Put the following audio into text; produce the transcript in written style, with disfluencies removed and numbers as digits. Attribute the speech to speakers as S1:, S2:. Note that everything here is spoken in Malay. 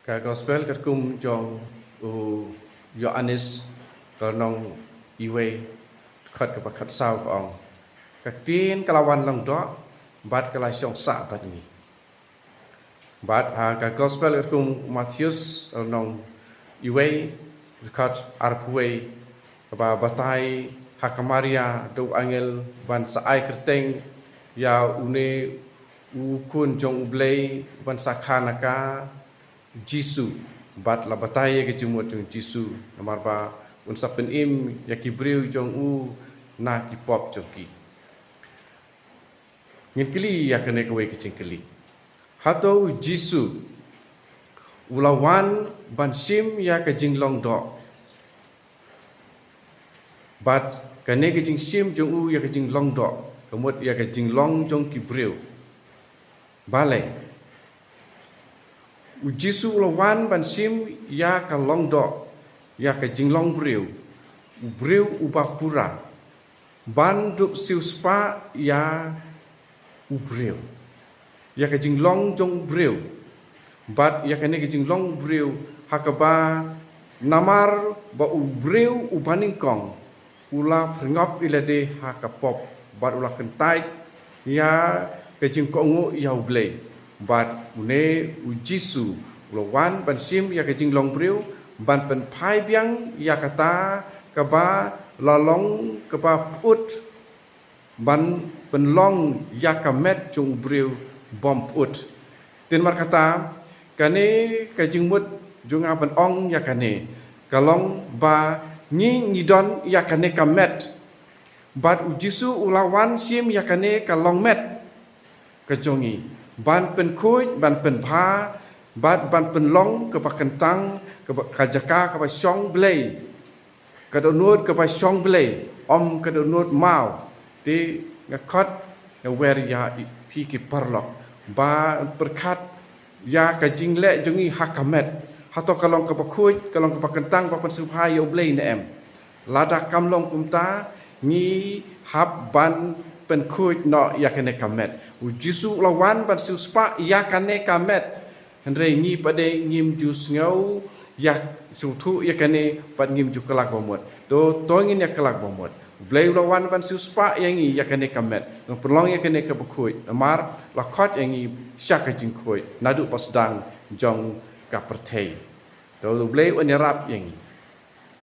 S1: Ka gospel kum jong Yohanes nong iwe khat ka khat sau ko ong ka tin kalawan long do bat kala song sa bat ni bat ka gospel kum Matius nong iwe khat arpwe ba batai hakamaria do angel ban sa ai kerteng ya une kun jong blei ban sakhanaka Jisu bat la bataya ke jumut jong Jisu namar ba un sapen im ya kibriu jong na ki pop joki ngin kili ya kene ke we ke cingkeli hato Jisu ulawan ban sim ya ke jinglong do bat kene ke jing sim jong ya ke jinglong do kemut ya ke jinglong jong kibriu balai Jisu lawan ban sim ya ka long do ya ka jinglong breu ubah pura ban dup siu spa ya breu ya ka jinglong jong breu bat ya ka ne ka jinglong breu hakaba namar ba breu ubaning kong ula pringop ilade hakapop bat ula kentai ya ka jingkongo ya ublei bat une Jisu lawan ban sim ya ke jinglong breu ban pen phai biang ya kata kaba lalong kaba put ban pen long ya kamet jong breu bom put tin mar kata kane ka jingmut jong aban ong ya kane kalong ba ni ngidon ya kane kamet bat Jisu ulawan sim ya kane kalong met kejongi ban pen kuj ban pen pha bat ban pen long ke ba kentang ke ba kajaka ke ba song blei ke do nuot ke ba song blei om ke do nuot mau ti ngakot wer ya pi ki parlok ba berkat ya ka jingle jongi hakamet hato kalong ke ba kuj kalong ke ba kentang ba pen supha yo blei ne em lada kamlong kumta ni hab ban pen kuj no ya kene kamet Jisu lawan ban siu spa ya kane kamet andre ni pade ngim jus ngau ya suthu ya kane pad ngim ju kelak bomot to ngin ya kelak bomot blai lawan ban siu spa yang ni ya kane kamet no perlong ya kane ka bekuj amar la khot yang ni syak jing kuj nadu pasdang jong ka perthei to blai on rap yang ni